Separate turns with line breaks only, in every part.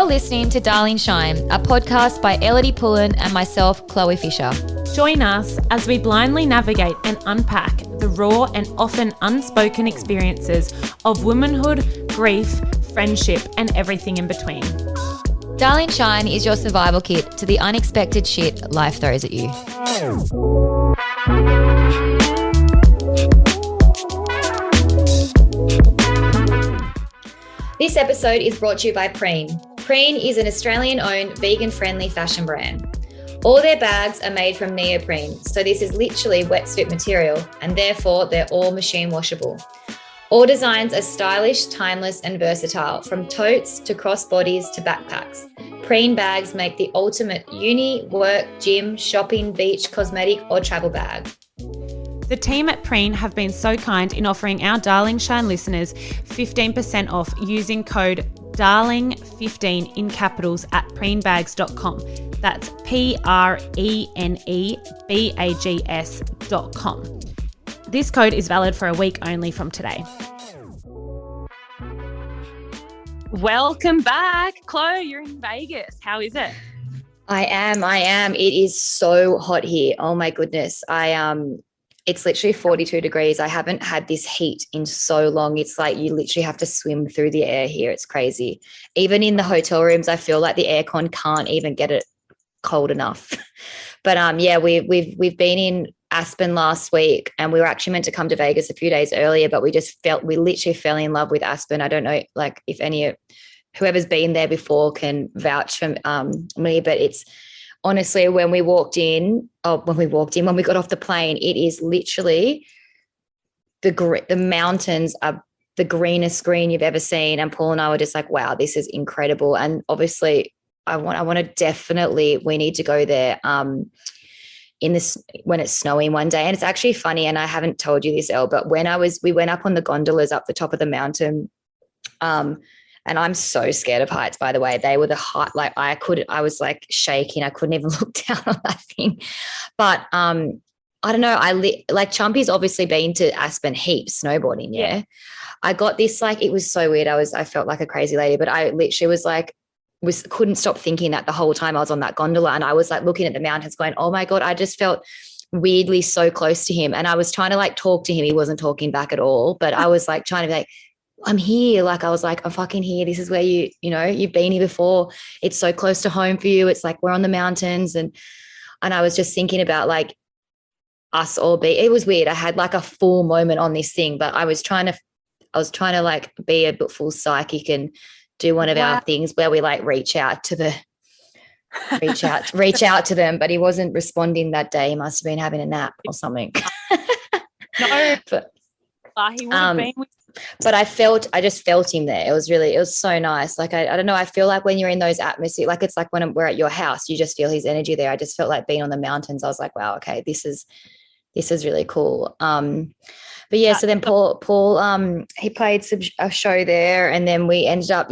listening to Darling Shine, a podcast by Elodie Pullen and myself, Chloe Fisher.
Join us as we blindly navigate and unpack the raw and often unspoken experiences of womanhood, grief, friendship, and everything in between.
Darling Shine is your survival kit to the unexpected shit life throws at you. This episode is brought to you by Preen. Preen is an Australian-owned, vegan-friendly fashion brand. All their bags are made from neoprene, so this is literally wetsuit material, and therefore they're all machine washable. All designs are stylish, timeless, and versatile, from totes to crossbodies to backpacks. Preen bags make the ultimate uni, work, gym, shopping, beach, cosmetic, or travel bag.
The team at Preen have been so kind in offering our Darling Shine listeners 15% off using code DARLING15 in capitals at preenbags.com. That's PRENEBAGS.com. This code is valid for a week only from today. Welcome back. Chloe, you're in Vegas. How is it?
I am. It is so hot here. Oh my goodness. It's literally 42 degrees. I haven't had this heat in so long. It's like you literally have to swim through the air here. It's crazy. Even in the hotel rooms, I feel like the aircon can't even get it cold enough. But yeah, we've been in Aspen last week, and we were actually meant to come to Vegas a few days earlier, but we literally fell in love with Aspen. I don't know, like, if whoever's been there before can vouch for me, but it's honestly, when we got off the plane, it is literally the mountains are the greenest green you've ever seen. And Paul and I were just like, wow, this is incredible. And obviously we need to go there when it's snowing one day. And it's actually funny, and I haven't told you this, Elle, but we went up on the gondolas up the top of the mountain. And I'm so scared of heights, by the way. They were the height, like I was like shaking. I couldn't even look down on that thing. But I don't know. Like Chumpy's obviously been to Aspen heaps snowboarding. Yeah. I got this, like, it was so weird. I felt like a crazy lady, but I literally couldn't stop thinking that the whole time I was on that gondola, and I was like looking at the mountains going, oh my God, I just felt weirdly so close to him. And I was trying to like talk to him. He wasn't talking back at all, but I was like trying to be like, I'm here. Like, I was like, I'm fucking here. This is where you've been here before. It's so close to home for you. It's like, we're on the mountains. And I was just thinking about like us all it was weird. I had like a full moment on this thing, but I was trying to like be a bit full psychic and do one of our things where we like reach out to them, but he wasn't responding that day. He must have been having a nap or something.
No, but he would have been with.
But I just felt him there. It was so nice. Like, I don't know. I feel like when you're in those atmosphere, like it's like when we're at your house, you just feel his energy there. I just felt like being on the mountains. I was like, wow, okay, this is really cool. But yeah, so then Paul, he played a show there, and then we ended up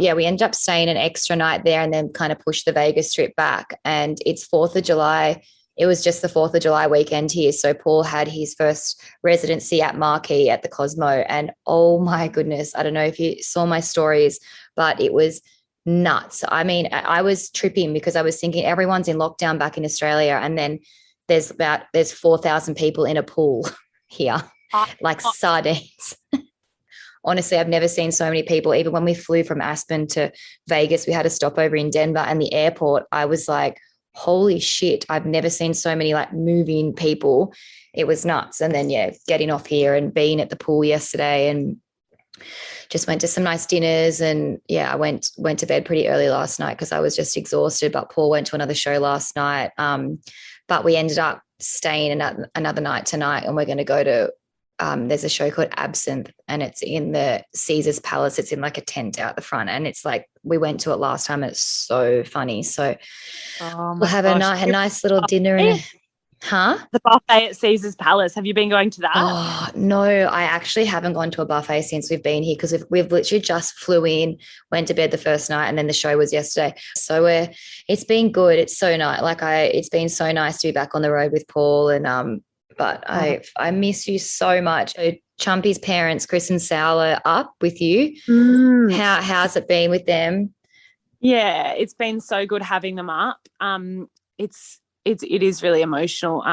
staying an extra night there, and then kind of pushed the Vegas trip back. And it's 4th of July. It was just the 4th of July weekend here. So Paul had his first residency at Marquee at the Cosmo. And oh my goodness, I don't know if you saw my stories, but it was nuts. I mean, I was tripping because I was thinking everyone's in lockdown back in Australia. And then there's 4,000 people in a pool here, like sardines. Honestly, I've never seen so many people. Even when we flew from Aspen to Vegas, we had a stopover in Denver, and the airport, I was like, holy shit, I've never seen so many like moving people. It was nuts. And then, yeah, getting off here and being at the pool yesterday, and just went to some nice dinners. And yeah, I went to bed pretty early last night because I was just exhausted. But Paul went to another show last night. But we ended up staying another night tonight, and we're going to go to there's a show called Absinthe, and it's in the Caesar's Palace. It's in like a tent out the front, and it's like, we went to it last time, and it's so funny. So we'll have a nice little dinner.
The buffet at Caesar's Palace. Have you been going to that?
Oh, no, I actually haven't gone to a buffet since we've been here, because we've literally just flew in, went to bed the first night, and then the show was yesterday. So it's been good. It's so nice. Like it's been so nice to be back on the road with Paul, and but I miss you so much. So Chumpy's parents, Chris and Sal, are up with you. How's it been with them?
Yeah, it's been so good having them up. It is really emotional.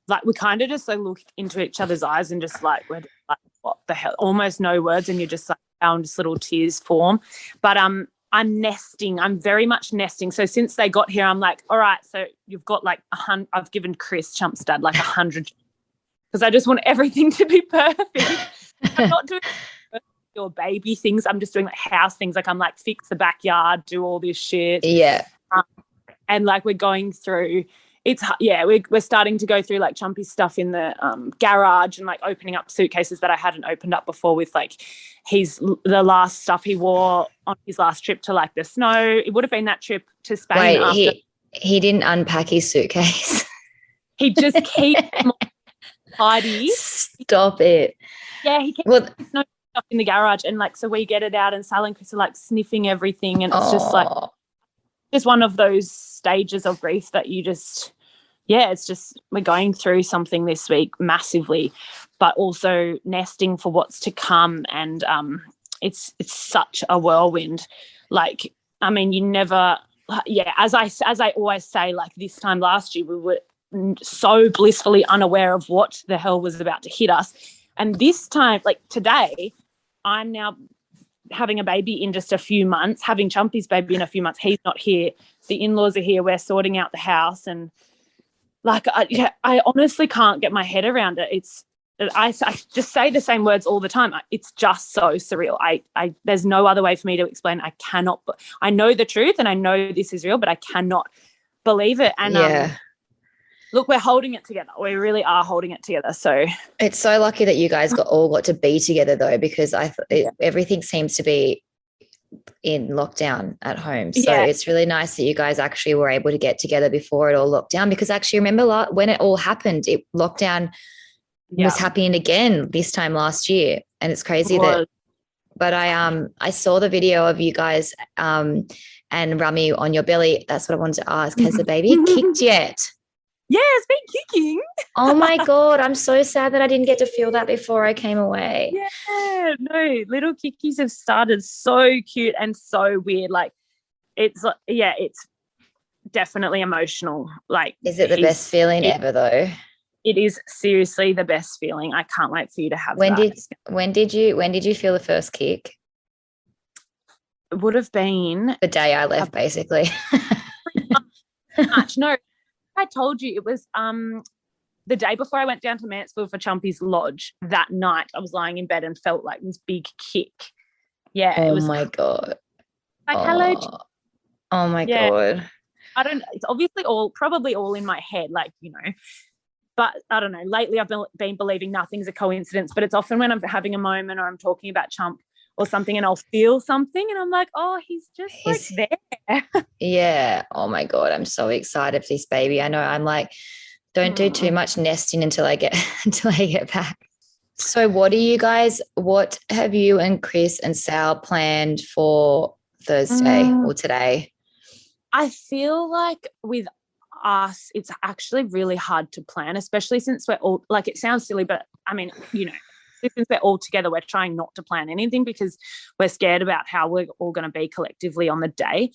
Like we kind of just like look into each other's eyes and just like we're just like, what the hell? Almost no words, and you're just like found just little tears form. But I'm nesting. I'm very much nesting. So since they got here, I'm like, all right, so you've got like I've given Chris Chumpstud like 100 because I just want everything to be perfect. I'm not doing your baby things. I'm just doing like house things. Like I'm like fix the backyard, do all this shit.
Yeah.
And like we're going through, we're starting to go through like Chumpy stuff in the garage and like opening up suitcases that I hadn't opened up before with like the last stuff he wore on his last trip to like the snow. It would have been that trip to Spain.
Wait, he didn't unpack his suitcase.
He just keeps tidy.
Stop it.
Yeah, he keeps snow stuff in the garage, and like so we get it out, and Sal and Chris are like sniffing everything, and it's just like just one of those stages of grief that you just it's just we're going through something this week massively, but also nesting for what's to come, and it's such a whirlwind. Like I mean, you never as I always say, like this time last year we were so blissfully unaware of what the hell was about to hit us, and this time, like today, I'm now having a baby in just a few months, having Chumpy's baby in a few months. He's not here. The in-laws are here. We're sorting out the house, and like I honestly can't get my head around it. I just say the same words all the time. It's just so surreal. There's no other way for me to explain. I know the truth and I know this is real, but I cannot believe it. And look, we're holding it together. We really are holding it together. So
it's so lucky that you guys got to be together though, because everything seems to be in lockdown at home. So it's really nice that you guys actually were able to get together before it all locked down, because actually remember when it all happened, lockdown was happening again this time last year. And it's crazy but I saw the video of you guys and Rummy on your belly. That's what I wanted to ask. Has the baby kicked yet?
Yeah, it's been kicking.
Oh my God, I'm so sad that I didn't get to feel that before I came away.
Yeah, no, little kickies have started so cute and so weird. Like it's definitely emotional. Like,
is it the best feeling ever though?
It is seriously the best feeling. I can't wait for you to have that.
When did you feel the first kick?
It would have been
the day I left, basically.
Much. No, I told you it was the day before I went down to Mansfield for Chumpy's lodge. That night I was lying in bed and felt like this big kick. Yeah.
Oh
it was
my God.
Like, hello.
Oh my God.
It's obviously probably all in my head, like, you know, but I don't know. Lately I've been believing nothing's a coincidence, but it's often when I'm having a moment or I'm talking about Chump or something and I'll feel something and I'm like, oh, he's there.
Yeah. Oh my God. I'm so excited for this baby. I know I'm like, don't do too much nesting until I get back. So what have you and Chris and Sal planned for Thursday or today?
I feel like with us, it's actually really hard to plan, especially since we're all, like, it sounds silly, but I mean, you know, since we're all together, we're trying not to plan anything because we're scared about how we're all going to be collectively on the day.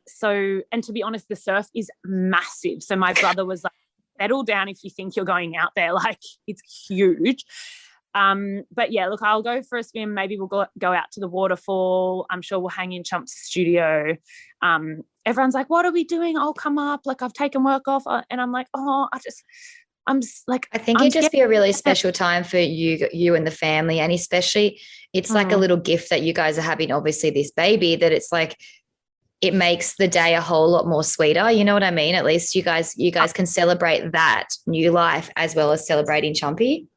So, and to be honest, the surf is massive. So my brother was like, settle down if you think you're going out there. Like, it's huge. But yeah, look, I'll go for a swim. Maybe we'll go out to the waterfall. I'm sure we'll hang in Chump's studio. Everyone's like, what are we doing? I'll come up. Like, I've taken work off. And I'm like, I
think it'd just be a really special time for you and the family. And especially it's like a little gift that you guys are having, obviously this baby, that it's like, it makes the day a whole lot more sweeter. You know what I mean? At least you guys can celebrate that new life as well as celebrating Chumpy.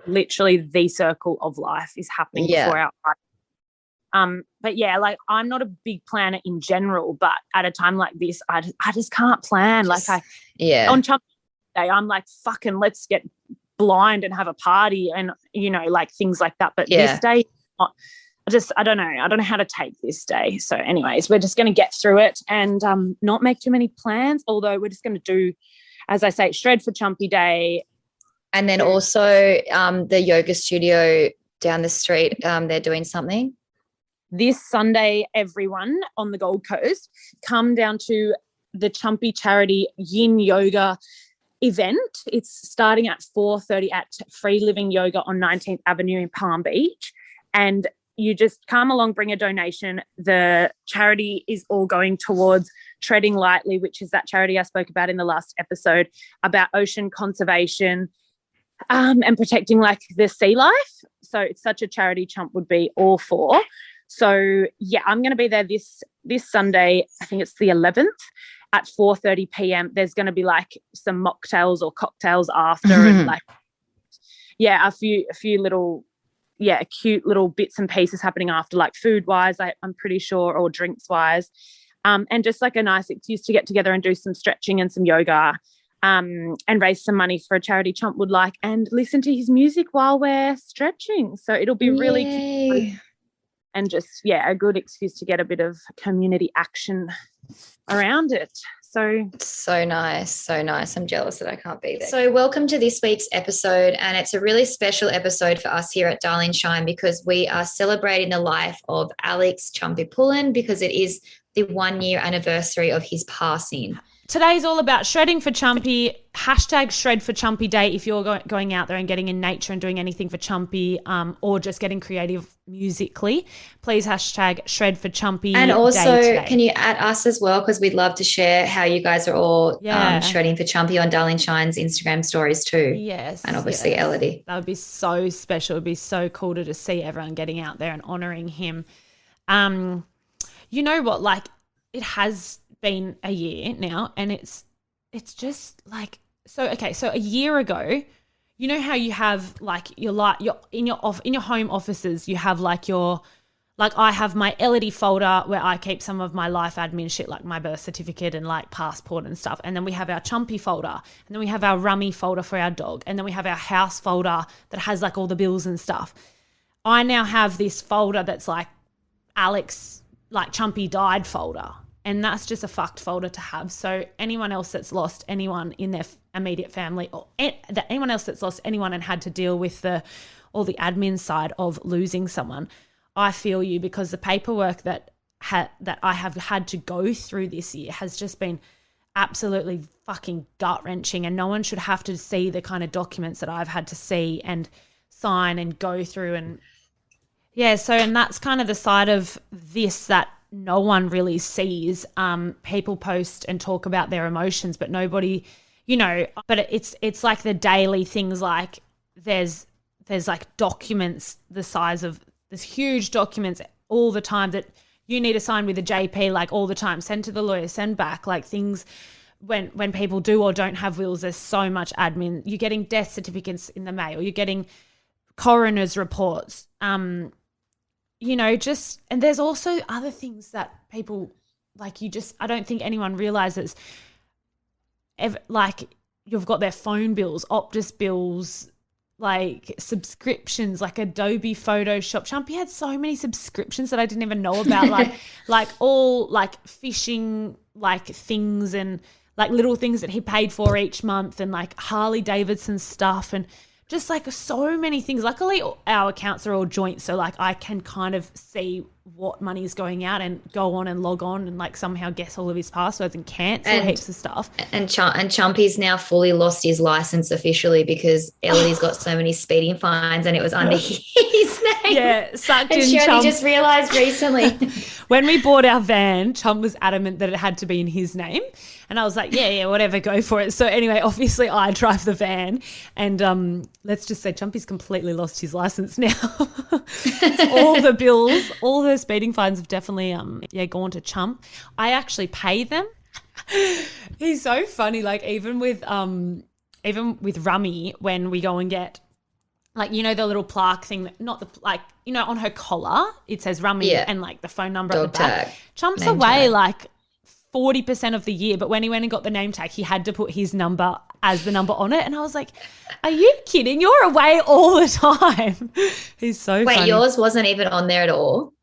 Literally the circle of life is happening before our eyes. But yeah, like, I'm not a big planner in general, but at a time like this, I just can't plan. On Chumpy Day, I'm like, fucking let's get blind and have a party and, you know, like things like that. But this day, I don't know. I don't know how to take this day. So anyways, we're just going to get through it and not make too many plans, although we're just going to do, as I say, shred for Chumpy Day.
And then also the yoga studio down the street, they're doing something.
this Sunday, everyone on the Gold Coast, come down to the Chumpy charity yin yoga event. It's starting at 4:30 at Free Living Yoga on 19th Avenue in Palm Beach. And you just come along, bring a donation. The charity is all going towards Treading Lightly, which is that charity I spoke about in the last episode about ocean conservation and protecting like the sea life. So it's such a charity Chump would be all for. So yeah, I'm going to be there this Sunday. I think it's the 11th at 4:30 p.m. There's going to be like some mocktails or cocktails after, and like a few little cute little bits and pieces happening after, like food wise, I'm pretty sure, or drinks wise, and just like a nice excuse to get together and do some stretching and some yoga. And raise some money for a charity Chump would like, and listen to his music while we're stretching. So it'll be really cute and just, a good excuse to get a bit of community action around it. So
nice. So nice. I'm jealous that I can't be there. So welcome to this week's episode. And it's a really special episode for us here at Darling Shine because we are celebrating the life of Alex Chumpy Pullen because it is the 1 year anniversary of his passing.
Today's all about shredding for Chumpy, #Shred for Chumpy Day if you're going out there and getting in nature and doing anything for Chumpy, or just getting creative musically. Please #Shred for Chumpy
And also,
Day today.
Can you add us as well? Because we'd love to share how you guys are all shredding for Chumpy on Darling Shine's Instagram stories too.
Yes.
And obviously Elodie.
That would be so special. It would be so cool to just see everyone getting out there and honouring him. You know what? Like, it has been a year now, and it's just like, so a year ago, you know how you have like you're in your home offices, you have like I have my Elodie folder where I keep some of my life admin shit, like my birth certificate and like passport and stuff, and then we have our Chumpy folder, and then we have our Rummy folder for our dog, and then we have our house folder that has like all the bills and stuff. I now have this folder that's like Alex, like Chumpy died folder. And that's just a fucked folder to have. So anyone else that's lost anyone in their immediate family, or anyone else that's lost anyone and had to deal with all the admin side of losing someone, I feel you, because the paperwork that I have had to go through this year has just been absolutely fucking gut-wrenching, and no one should have to see the kind of documents that I've had to see and sign and go through. And and that's kind of the side of this that no one really sees. People post and talk about their emotions, but nobody, but it's like the daily things, like there's like documents the size of this, huge documents all the time that you need to sign with a JP, like all the time, send to the lawyer, send back, like things when people do or don't have wills, there's so much admin. You're getting death certificates in the mail, you're getting coroner's reports, and there's also other things that people, like, I don't think anyone realizes, like, you've got their phone bills, Optus bills, like subscriptions, like Adobe Photoshop. Chumpy had so many subscriptions that I didn't even know about, like all like fishing, like things, and like little things that he paid for each month, and like Harley Davidson stuff, and just like so many things. Luckily, our accounts are all joint, so like I can kind of see what money is going out and go on and log on and like somehow guess all of his passwords and cancel heaps of stuff.
And Chumpy's now fully lost his license officially because Elodie's got so many speeding fines and it was under his name.
Yeah, sucked
and
in.
She
Chump.
only just realised recently.
When we bought our van, Chump was adamant that it had to be in his name. And I was like, yeah, whatever, go for it. So anyway, obviously I drive the van, and let's just say Chumpy's completely lost his license now. All the bills, all the speeding fines have definitely gone to Chump. I actually pay them. He's so funny. Like even with Rummy, when we go and get, like, the little plaque thing, on her collar, it says Rummy and like the phone number
Dog
at the back.
tag.
Chump's
Name
away
tag.
like 40% of the year, but when he went and got the name tag, he had to put his number as the number on it. And I was like, are you kidding? You're away all the time. He's so funny.
Wait, yours wasn't even on there at all?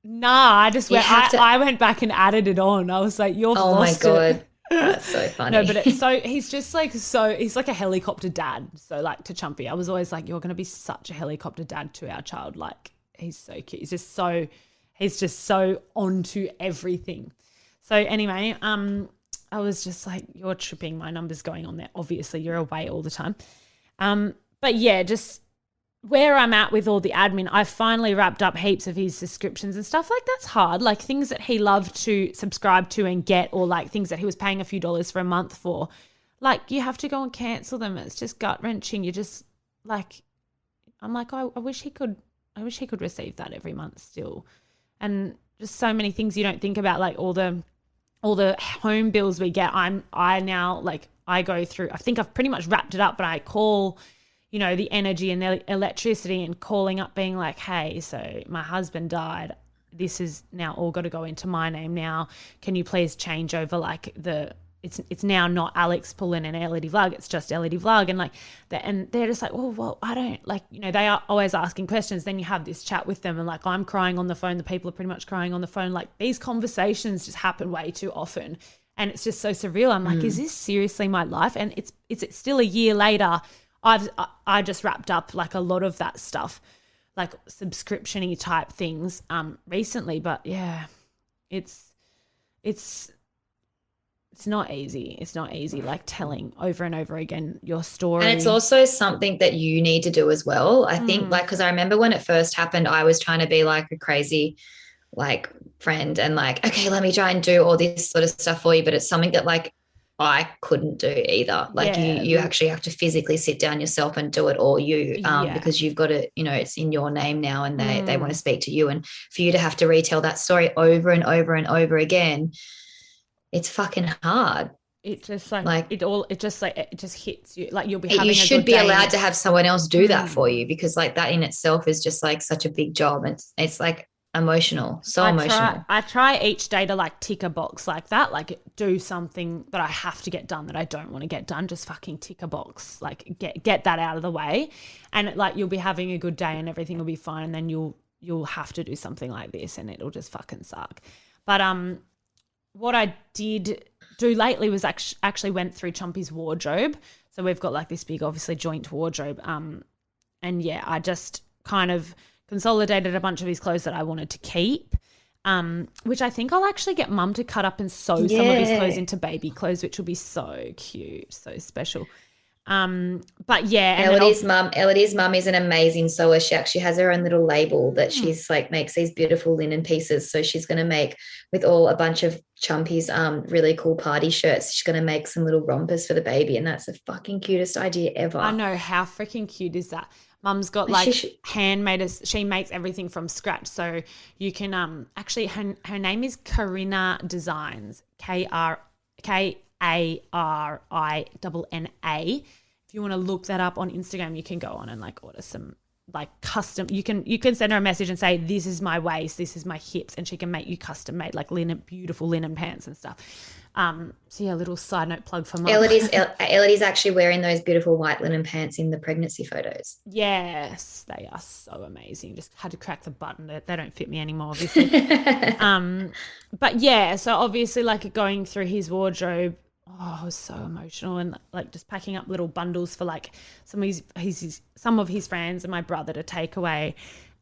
Nah, I just I went back and added it on. I was like, you've lost it.
Oh my God. That's so funny.
No, but he's just like, he's like a helicopter dad. So like to Chumpy, I was always like, you're going to be such a helicopter dad to our child. Like he's so cute. He's just so onto everything. So anyway, I was just like, you're tripping. My number's going on there. Obviously, you're away all the time. But yeah, just where I'm at with all the admin, I finally wrapped up heaps of his subscriptions and stuff. Like, that's hard. Like, things that he loved to subscribe to and get, or like things that he was paying a few dollars for a month for. Like, you have to go and cancel them. It's just gut wrenching. You just like, I'm like, I wish he could receive that every month still. And just so many things you don't think about, like all the home bills we get. I now like, I go through, I think I've pretty much wrapped it up, but I call, you know, the energy and the electricity, and calling up being like, hey, so my husband died. This is now all got to go into my name now. Can you please change over like it's now not Alex pulling an LED vlog, it's just LED vlog. And like that, and they're just like, oh, well, I don't like, you know, they are always asking questions. Then you have this chat with them, and like, I'm crying on the phone. The people are pretty much crying on the phone. Like, these conversations just happen way too often. And it's just so surreal. I'm like, is this seriously my life? And it's still a year later. I just wrapped up like a lot of that stuff, like subscription-y type things recently. But yeah, it's not easy. It's not easy, like telling over and over again your story.
And it's also something that you need to do as well. I think like, because I remember when it first happened, I was trying to be like a crazy like friend and like, okay, let me try and do all this sort of stuff for you. But it's something that like I couldn't do either. Like you actually have to physically sit down yourself and do it all because you've got to, you know, it's in your name now, and they want to speak to you. And for you to have to retell that story over and over and over again, it's fucking hard.
It just it just hits you. Like, you'll be having
you should be allowed to have someone else do that for you, because like that in itself is just like such a big job. It's like emotional, emotional.
I try each day to like tick a box like that, like do something that I have to get done that I don't want to get done. Just fucking tick a box, like get that out of the way, and like you'll be having a good day and everything will be fine, and then you'll have to do something like this and it'll just fucking suck. But what I did do lately was actually went through Chumpy's Wardrobe. So we've got like this big, obviously, joint wardrobe. And yeah, I just kind of consolidated a bunch of his clothes that I wanted to keep, which I think I'll actually get Mum to cut up and sew some of his clothes into baby clothes, which will be so cute, so special. But yeah,
Elodie's mum is an amazing sewer. She actually has her own little label that she's like makes these beautiful linen pieces. So she's going to make with a bunch of Chumpy's really cool party shirts. She's going to make some little rompers for the baby, and that's the fucking cutest idea ever.
I know, how freaking cute is that? Mum's got like handmade. She makes everything from scratch. So you can actually her name is Karina Designs, KARINNA. If you want to look that up on Instagram, you can go on and like order some like custom. You can send her a message and say, this is my waist, this is my hips, and she can make you custom made like beautiful linen pants and stuff. So yeah, a little side note plug for Mum.
Elodie's actually wearing those beautiful white linen pants in the pregnancy photos.
Yes, they are so amazing. Just had to crack the button. They don't fit me anymore, obviously. But yeah, so obviously like going through his wardrobe, I was so emotional, and like just packing up little bundles for like some of his friends and my brother to take away.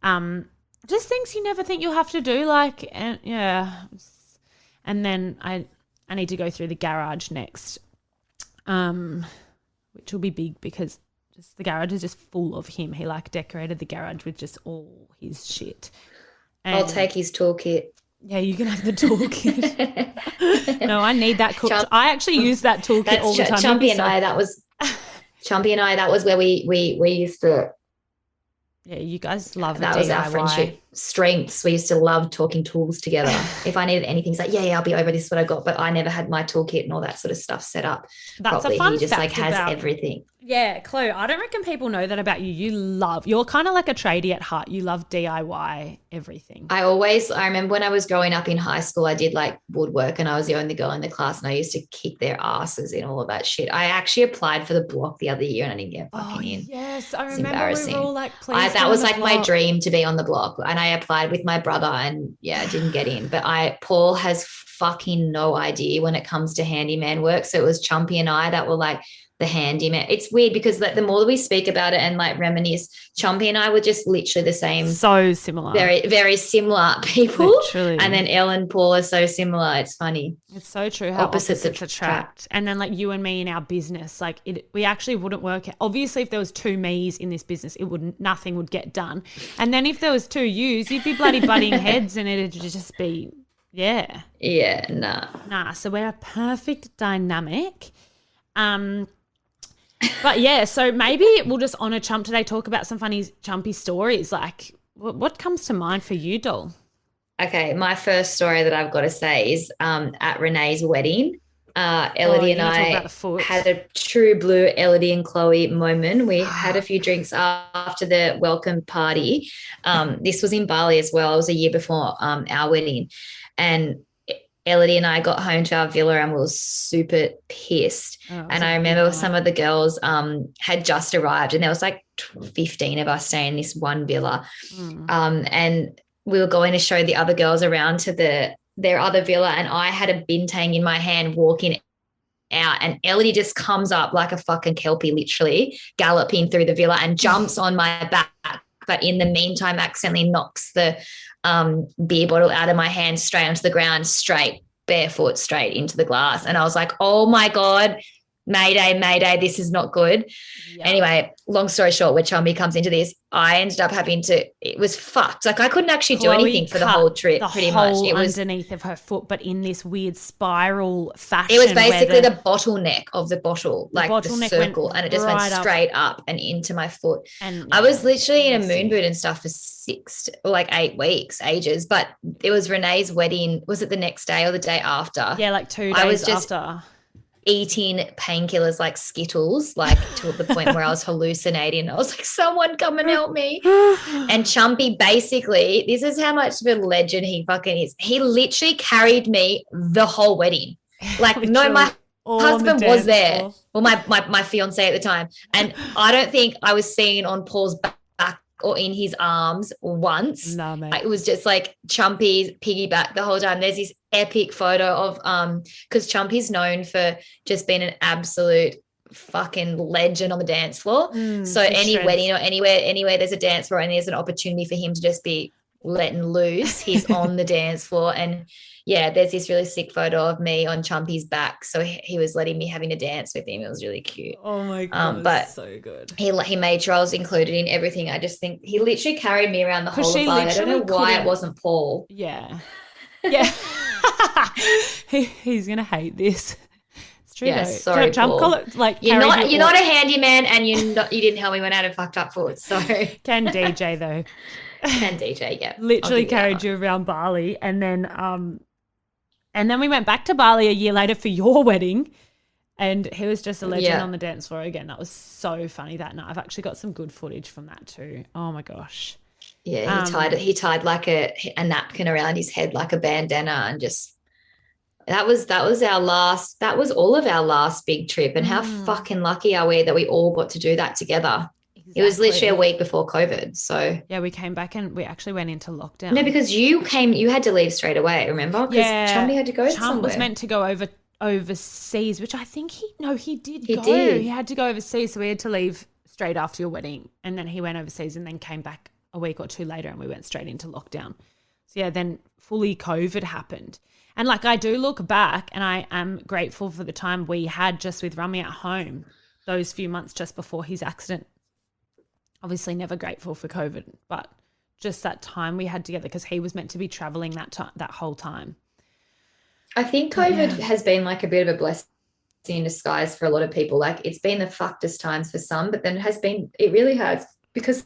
Just things you never think you'll have to do, like, and yeah. And then I need to go through the garage next, which will be big because just the garage is just full of him. He like decorated the garage with just all his shit. And
I'll take his toolkit.
Yeah, you can have the toolkit. No, I need that. I actually use that toolkit all the time.
Chumpy and I, that was where we used to.
Yeah, you guys love
that. Was our friendship strengths. We used to love talking tools together. If I needed anything, it's like, yeah, I'll be over. This is what I got. But I never had my toolkit and all that sort of stuff set up properly. He just like has everything.
Yeah, Chloe, I don't reckon people know that about you. You're kind of like a tradie at heart. You love DIY everything.
I remember when I was growing up in high school, I did like woodwork, and I was the only girl in the class, and I used to kick their asses in all of that shit. I actually applied for the block the other year and I didn't get fucking in.
Yes, I remember we were all like, please.
That was like my dream, to be on the block, and I applied with my brother, and yeah, didn't get in. But Paul has fucking no idea when it comes to handyman work. So it was Chumpy and I that were like the handyman. It's weird because like the more that we speak about it and like reminisce, Chumpy and I were just literally the same.
So similar.
Very, very similar people.
Literally.
And then Elle and Paul are so similar. It's funny.
It's so true how opposites
attract.
attract. And then like you and me in our business, like we actually wouldn't work. Obviously, if there was two me's in this business, nothing would get done. And then if there was two yous, you'd be bloody butting heads and it'd just be, yeah.
Yeah, nah.
Nah, so we're a perfect dynamic. But yeah, so maybe we'll just honour Chump today, talk about some funny Chumpy stories. Like what comes to mind for you, doll?
Okay, my first story that I've got to say is at Renee's wedding. Elodie and I had a true blue Elodie and Chloe moment. We had a few drinks after the welcome party. This was in Bali as well. It was a year before our wedding. And Elodie and I got home to our villa and we were super pissed. And I remember some of the girls had just arrived and there was like 15 of us staying in this one villa. And we were going to show the other girls around to their other villa, and I had a bintang in my hand walking out, and Elodie just comes up like a fucking kelpie, literally galloping through the villa and jumps on my back, but in the meantime accidentally knocks the beer bottle out of my hand straight onto the ground, straight barefoot, straight into the glass. And I was like, oh my God, mayday, this is not good. Yeah. Anyway, long story short, where Chumpy comes into this, I ended up it was fucked. Like I couldn't actually do anything for the whole trip, pretty much. It was
underneath of her foot, but in this weird spiral fashion.
It was basically the bottleneck of the bottle, like the circle, and it just went straight up and into my foot. And I was literally in a moon boot and stuff for 8 weeks, ages. But it was Renee's wedding. Was it the next day or the day after?
Yeah, like 2 days after.
Eating painkillers like Skittles, like to the point where I was hallucinating. I was like, someone come and help me. And Chumpy, basically, this is how much of a legend he fucking is. He literally carried me the whole wedding. Like, no, my husband was there. Well, my fiance at the time. And I don't think I was seen on Paul's back or in his arms once.
No, mate.
It was just like Chumpy's piggyback the whole time. There's this epic photo of because Chumpy's known for just being an absolute fucking legend on the dance floor. So any wedding or anywhere there's a dance floor and there's an opportunity for him to just be letting loose, he's on the dance floor. And yeah, there's this really sick photo of me on Chumpy's back. So he was letting me having a dance with him. It was really cute.
Oh my God, but so good.
He made sure I was included in everything. I just think he literally carried me around the whole of Bali. I don't know why it wasn't Paul.
Yeah. He's gonna hate this. It's true.
Yeah,
though.
sorry, Paul.
Call it, like,
you're not a handyman, and you didn't help me when I had a fucked up foot. So
can DJ though.
Can DJ, yeah.
Literally carried you around Bali, and then we went back to Bali a year later for your wedding, and he was just a legend on the dance floor again. That was so funny that night. I've actually got some good footage from that too. Oh my gosh.
Yeah, he tied like a napkin around his head like a bandana, and just that was all of our last big trip. And how fucking lucky are we that we all got to do that together. Exactly. It was literally a week before COVID. So
yeah, we came back and we actually went into lockdown.
No, because you had to leave straight away, remember? Because Chumpy had to go somewhere.
Chump was meant to go overseas, which I think he did. He had to go overseas, so we had to leave straight after your wedding, and then he went overseas and then came back a week or two later, and we went straight into lockdown. So yeah, then fully COVID happened. And like I do look back and I am grateful for the time we had just with Rummy at home, those few months just before his accident. Obviously never grateful for COVID, but just that time we had together because he was meant to be traveling that whole time.
I think COVID has been like a bit of a blessing in disguise for a lot of people. Like it's been the fuckedest times for some, but then it really has, because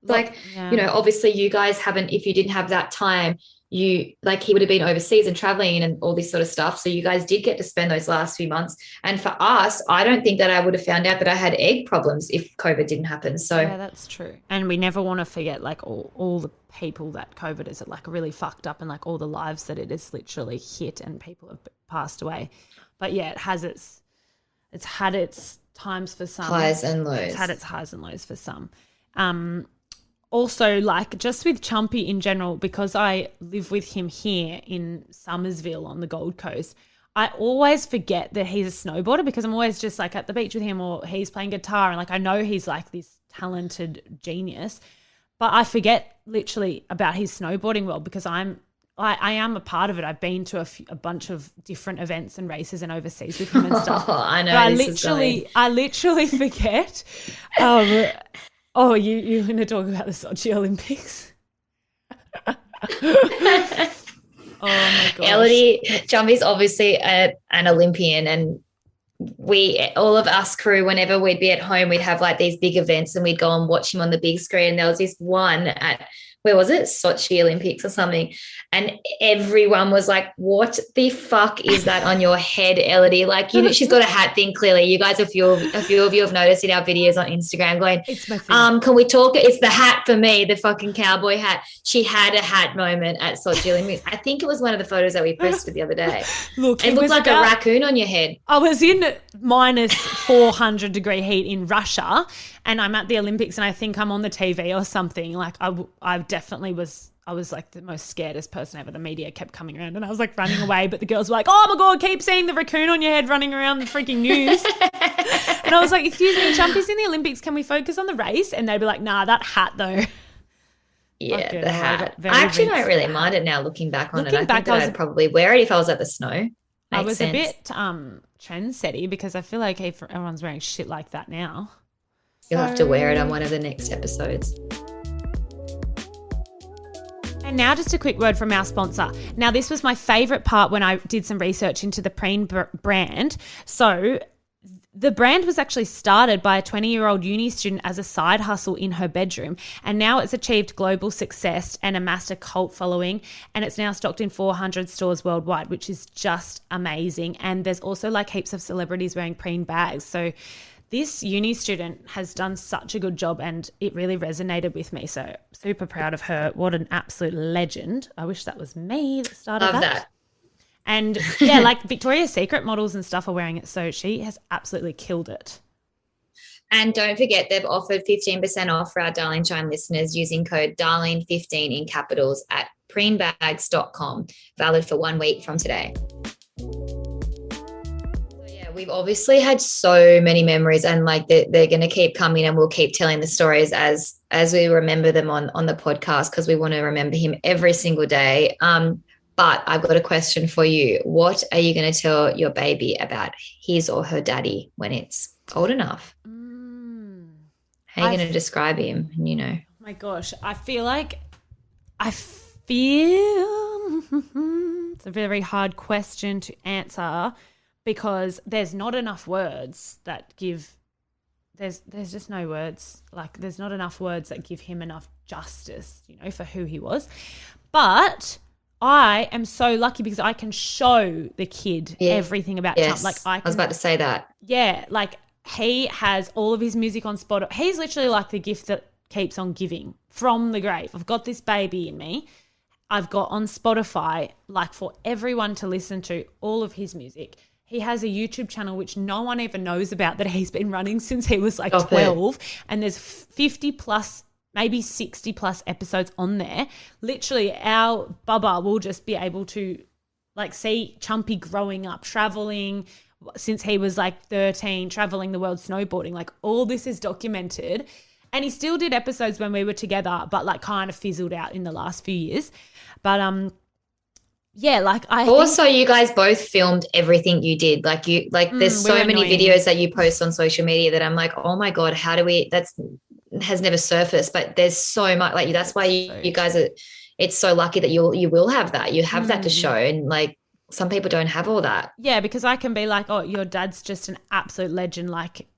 obviously you guys haven't, if you didn't have that time, he would have been overseas and traveling and all this sort of stuff. So you guys did get to spend those last few months. And for us, I don't think that I would have found out that I had egg problems if COVID didn't happen. So
yeah, that's true. And we never want to forget like all the people that COVID is like really fucked up, and like all the lives that it has literally hit and people have passed away. But yeah, it's had its times for some.
Highs and lows.
It's had its highs and lows for some. Also, like just with Chumpy in general, because I live with him here in Summersville on the Gold Coast, I always forget that he's a snowboarder because I'm always just like at the beach with him or he's playing guitar and like I know he's like this talented genius, but I forget literally about his snowboarding world because I am a part of it. I've been to a bunch of different events and races and overseas with him and stuff.
I know.
But I literally forget. You're going to talk about the Sochi Olympics? Oh my gosh.
Elodie, Chumpy's obviously an Olympian, and all of us crew, whenever we'd be at home, we'd have like these big events and we'd go and watch him on the big screen. There was this one at, where was it? Sochi Olympics or something. And everyone was like, what the fuck is that on your head, Elodie? Like, she's got a hat thing, clearly. You guys, a few of you have noticed in our videos on Instagram going,
it's my thing.
Can we talk? It's the hat for me, the fucking cowboy hat. She had a hat moment at Sochi Olympics. I think it was one of the photos that we posted the other day.
Look,
it looked like a raccoon on your head.
I was in minus 400 degree heat in Russia and I'm at the Olympics and I think I'm on the TV or something. Like I definitely was. I was like the most scaredest person ever. The media kept coming around and I was like running away, but the girls were like, oh my God, keep seeing the raccoon on your head running around the freaking news. And I was like, excuse me, Chumpy's in the Olympics. Can we focus on the race? And they'd be like, nah, that hat though.
Yeah, the hat. I actually don't really mind it now looking back on it. I think that I'd probably wear it if I was at the snow.
I was a bit trendsetty because I feel like everyone's wearing shit like that now.
You'll have to wear it on one of the next episodes.
And now just a quick word from our sponsor. Now, this was my favorite part when I did some research into the Preen brand. So the brand was actually started by a 20-year-old uni student as a side hustle in her bedroom. And now it's achieved global success and amassed a cult following. And it's now stocked in 400 stores worldwide, which is just amazing. And there's also like heaps of celebrities wearing Preen bags. So this uni student has done such a good job and it really resonated with me. So super proud of her. What an absolute legend. I wish that was me that started
Love that.
And yeah, like Victoria's Secret models and stuff are wearing it. So she has absolutely killed it.
And don't forget, they've offered 15% off for our Darling Shine listeners using code Darling15 in capitals at preenbags.com, valid for 1 week from today. We've obviously had so many memories and like they're going to keep coming and we'll keep telling the stories as we remember them on the podcast because we want to remember him every single day. But I've got a question for you. What are you going to tell your baby about his or her daddy when it's old enough? How are you going to describe him? Oh
my gosh. I feel it's a very hard question to answer. Because there's not enough words that give there's just no words. Like there's not enough words that give him enough justice, for who he was. But I am so lucky because I can show the kid everything about Chump. Like I was
about to say that.
Yeah, like he has all of his music on Spotify. He's literally like the gift that keeps on giving from the grave. I've got this baby in me. I've got on Spotify, like for everyone to listen to all of his music. He has a YouTube channel which no one even knows about that he's been running since he was like 12. And there's 50 plus, maybe 60 plus episodes on there. Literally our Bubba will just be able to like see Chumpy growing up, traveling since he was like 13, traveling the world snowboarding. Like all this is documented. And he still did episodes when we were together, but like kind of fizzled out in the last few years. But yeah, like
you guys both filmed everything you did. There's so many videos that you post on social media that I'm like, oh my God, has never surfaced, but there's so much that's why you guys it's so lucky that you will have that. You have that to show. And like some people don't have all that. Yeah,
because I can be like, oh, your dad's just an absolute legend. Like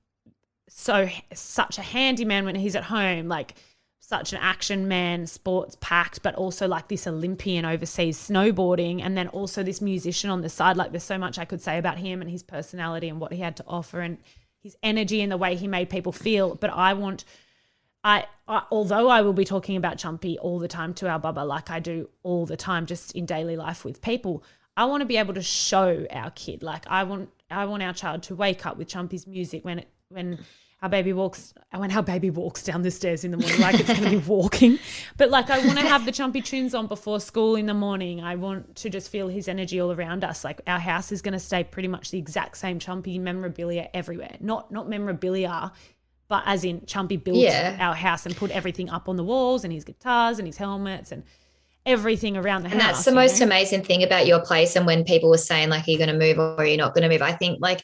such a handyman when he's at home, like such an action man, sports packed, but also like this Olympian overseas snowboarding, and then also this musician on the side. Like there's so much I could say about him and his personality and what he had to offer and his energy and the way he made people feel. But although I will be talking about Chumpy all the time to our Bubba, like I do all the time just in daily life with people, I want to be able to show our kid. Like I want our child to wake up with Chumpy's music when our baby walks down the stairs in the morning like it's going to be walking. But like I want to have the Chumpy tunes on before school in the morning. I want to just feel his energy all around us. Like our house is going to stay pretty much the exact same Chumpy memorabilia everywhere. Not memorabilia, but as in Chumpy built our house and put everything up on the walls and his guitars and his helmets and everything around the house.
And that's the most amazing thing about your place. And when people were saying like, are you going to move or you're not going to move? I think like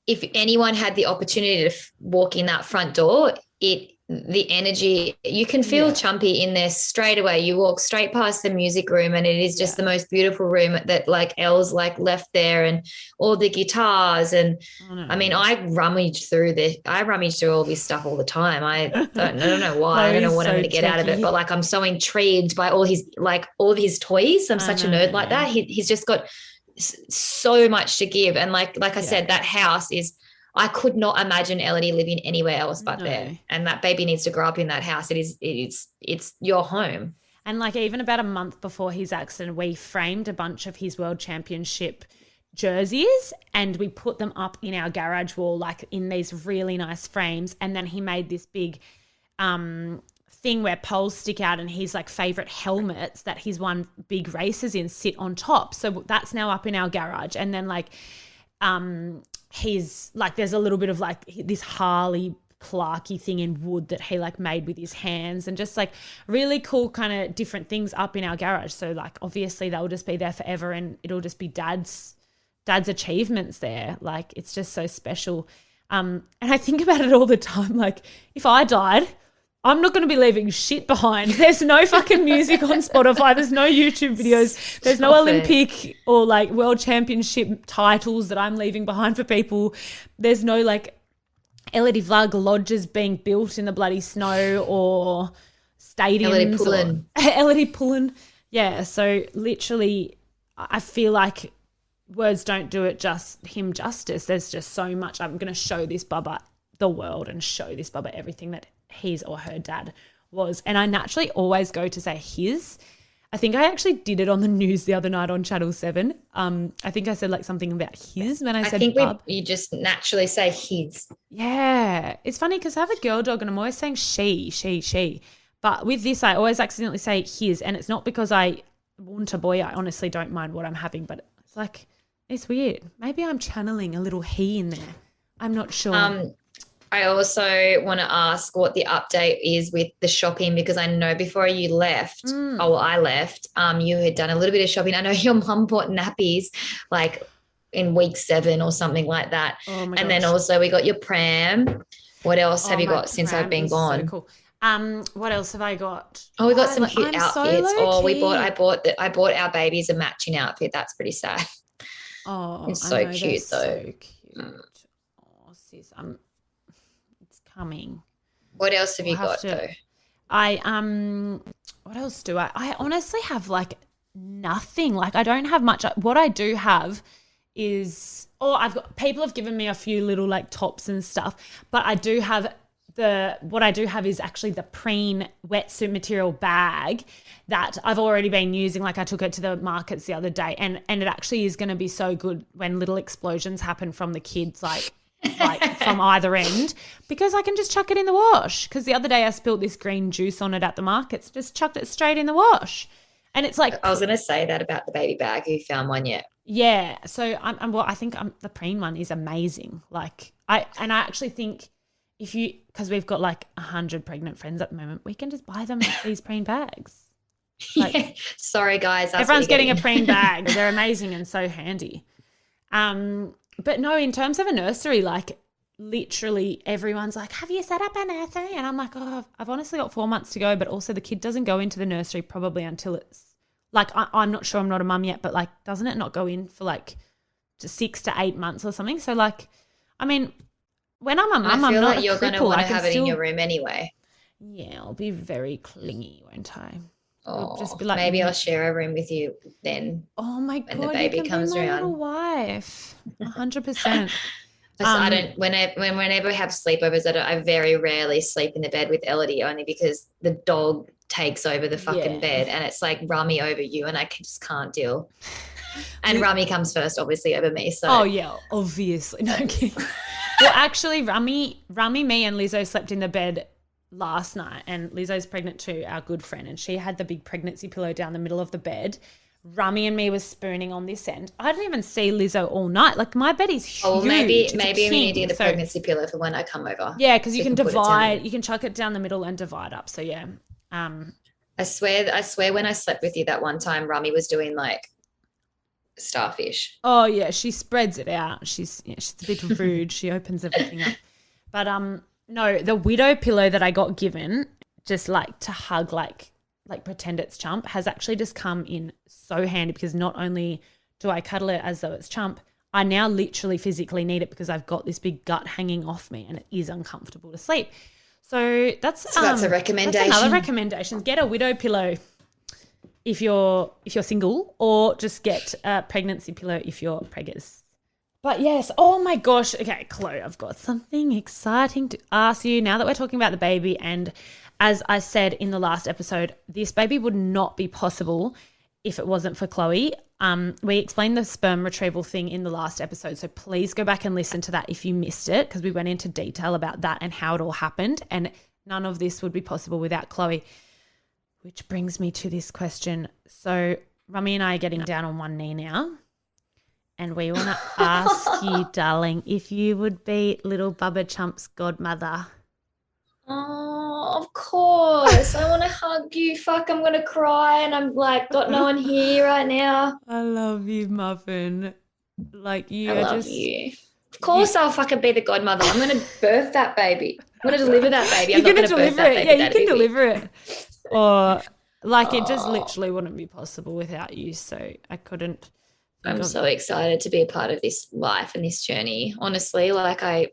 if anyone had the opportunity to walk in that front door, the energy, you can feel Chumpy in there straight away. You walk straight past the music room and it is just the most beautiful room that like Elle's like left there and all the guitars. And I mean, I rummage through all this stuff all the time. I don't know why. I don't know what I'm going to get out of it, but like, I'm so intrigued by all of his toys. I'm such a nerd like that. He's just got so much to give. And like I said, that house is, I could not imagine Elodie living anywhere else but there. And that baby needs to grow up in that house. It's your home.
And like even about a month before his accident, we framed a bunch of his world championship jerseys and we put them up in our garage wall, like in these really nice frames. And then he made this big thing where poles stick out and his like favorite helmets that he's won big races in sit on top. So that's now up in our garage. And then like, he's like, there's a little bit of like this Harley Clarky thing in wood that he like made with his hands and just like really cool kind of different things up in our garage. So like, obviously they'll just be there forever and it'll just be dad's achievements there. Like, it's just so special. And I think about it all the time. Like if I died, I'm not going to be leaving shit behind. There's no fucking music on Spotify. There's no YouTube videos. There's no Olympic or like world championship titles that I'm leaving behind for people. There's no like Elodie Vlog lodges being built in the bloody snow or stadiums. Elodie pulling. Yeah. So literally I feel like words don't do it him justice. There's just so much. I'm going to show this bubba the world and show this bubba everything that his or her dad was. And I naturally always go to say his. I think I actually did it on the news the other night on Channel 7. I think I said like something about his when I said bub.
You just naturally say his.
Yeah. It's funny because I have a girl dog and I'm always saying she. But with this, I always accidentally say his. And it's not because I want a boy. I honestly don't mind what I'm having, but it's like, it's weird. Maybe I'm channeling a little he in there. I'm not sure.
I also want to ask what the update is with the shopping because I know before you left, I left, you had done a little bit of shopping. I know your mum bought nappies like in week 7 or something like that.
Oh my
and
gosh.
Then also we got your pram. What else have you got since I've been gone?
So cool. What else have I got?
Oh, we got some cute outfits. I bought our babies a matching outfit. That's pretty sad.
Oh,
it's so cute though.
So cute. Oh, sis, coming.
What else have you got though?
What else do I honestly have like nothing. Like I don't have much. What I do have is people have given me a few little like tops and stuff, but I do have what I do have is actually the Preen wetsuit material bag that I've already been using. Like I took it to the markets the other day and it actually is going to be so good when little explosions happen from the kids, like from either end, because I can just chuck it in the wash. Because the other day I spilt this green juice on it at the markets, just chucked it straight in the wash. And it's like,
I was going to say that about the baby bag. Have you found one yet?
Yeah. So I think the Preen one is amazing. Like I actually think because we've got like 100 pregnant friends at the moment, we can just buy them these Preen bags. Like,
yeah. Sorry guys.
Everyone's getting a Preen bag. They're amazing and so handy. But no, in terms of a nursery, like literally everyone's like, have you set up a nursery? And I'm like, oh, I've honestly got 4 months to go, but also the kid doesn't go into the nursery probably until it's like, I'm not sure, I'm not a mum yet, but like, doesn't it not go in for like just 6 to 8 months or something? So like, I mean, when I'm a mum, I'm not like
you're going to want to have it in your room anyway.
Yeah, I'll be very clingy, won't I?
Oh, just be like, maybe I'll share a room with you then.
Oh my God,
when the baby comes around.
Little wife, 100%.
I don't. Whenever I have sleepovers, I very rarely sleep in the bed with Elodie, only because the dog takes over the fucking bed, and it's like Rummy over you, and I just can't deal. And Rummy comes first, obviously, over me. So.
Oh yeah, obviously. No, I'm kidding. Well, actually, Rummy, me and Lizzo slept in the bed last night, and Lizzo's pregnant too, our good friend, and she had the big pregnancy pillow down the middle of the bed. Rummy and me was spooning on this end. I didn't even see Lizzo all night. Like, my bed is huge.
Oh, maybe we need to get a
so,
pregnancy pillow for when I come over.
Yeah, because you can divide. You can chuck it down the middle and divide up. So yeah.
I swear when I slept with you that one time, Rummy was doing like starfish.
Oh yeah, she spreads it out. She's a bit rude. She opens everything up. But no, the widow pillow that I got given, just like to hug, like pretend it's Chump, has actually just come in so handy, because not only do I cuddle it as though it's Chump, I now literally physically need it because I've got this big gut hanging off me and it is uncomfortable to sleep. So that's
a recommendation.
That's another recommendation. Get a widow pillow if you're single, or just get a pregnancy pillow if you're preggers. But yes, oh my gosh. Okay, Chloe, I've got something exciting to ask you now that we're talking about the baby. And as I said in the last episode, this baby would not be possible if it wasn't for Chloe. We explained the sperm retrieval thing in the last episode, so please go back and listen to that if you missed it, because we went into detail about that and how it all happened, and none of this would be possible without Chloe. Which brings me to this question. So Rummy and I are getting down on one knee now, and we want to ask you, darling, if you would be little Bubba Chump's godmother.
Oh, of course. I want to hug you. Fuck, I'm going to cry, and I'm like, got no one here right now.
I love you, Muffin. Like, you
I love you. Of course I'll fucking be the godmother. I'm going to birth that baby. I'm going to deliver that baby. I'm not going to birth that baby.
Yeah, you can deliver it. Or, like, it just literally wouldn't be possible without you, so I couldn't.
I'm so excited to be a part of this life and this journey. Honestly, like I'm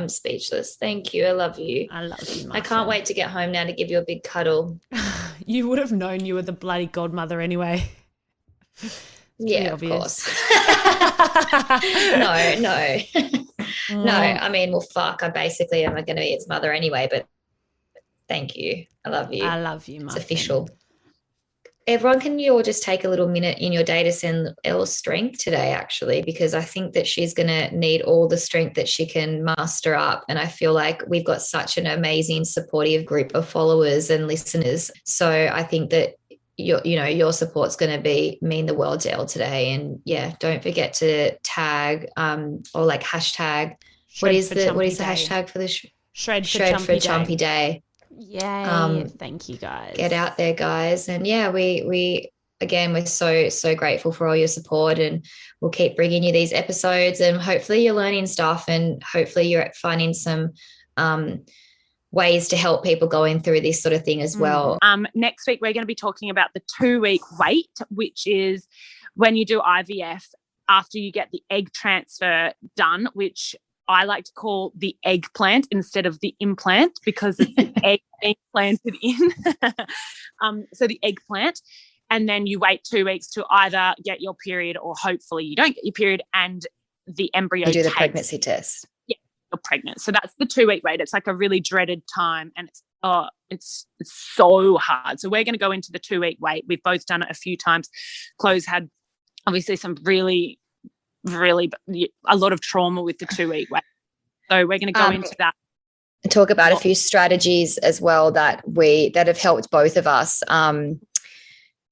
speechless. Thank you. I love you.
I love you, Muffin.
I can't wait to get home now to give you a big cuddle.
You would have known you were the bloody godmother anyway.
Yeah, of course. No. No, I mean, well, fuck. I basically am going to be its mother anyway, but thank you. I love you.
I love you, Muffin.
It's official. Everyone, can you all just take a little minute in your day to send Elle strength today, actually, because I think that she's going to need all the strength that she can muster up. And I feel like we've got such an amazing, supportive group of followers and listeners. So I think that your support's going to mean the world to Elle today. And yeah, don't forget to tag or like hashtag. What is the hashtag for the
Shred for
Chumpy Day.
Yay. Thank you, guys.
Get out there, guys. And yeah, we're so grateful for all your support, and we'll keep bringing you these episodes, and hopefully you're learning stuff, and hopefully you're finding some ways to help people going through this sort of thing as well.
Next week we're going to be talking about the 2-week wait, which is when you do IVF after you get the egg transfer done, which I like to call the eggplant instead of the implant, because it's the egg being planted in. So the eggplant. And then you wait 2 weeks to either get your period, or hopefully you don't get your period, and the embryo
you do the pregnancy test.
Yeah, you're pregnant. So that's the 2-week wait. It's like a really dreaded time, and it's so hard. So we're going to go into the 2-week wait. We've both done it a few times. Chloe's had obviously some really a lot of trauma with the 2-week wait. So we're going to go into that.
And talk about a few strategies as well that have helped both of us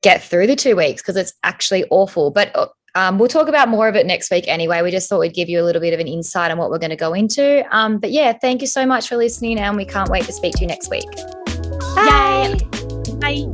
get through the 2 weeks, because it's actually awful. But we'll talk about more of it next week anyway. We just thought we'd give you a little bit of an insight on what we're going to go into. But yeah, thank you so much for listening, and we can't wait to speak to you next week.
Bye. Yay. Bye.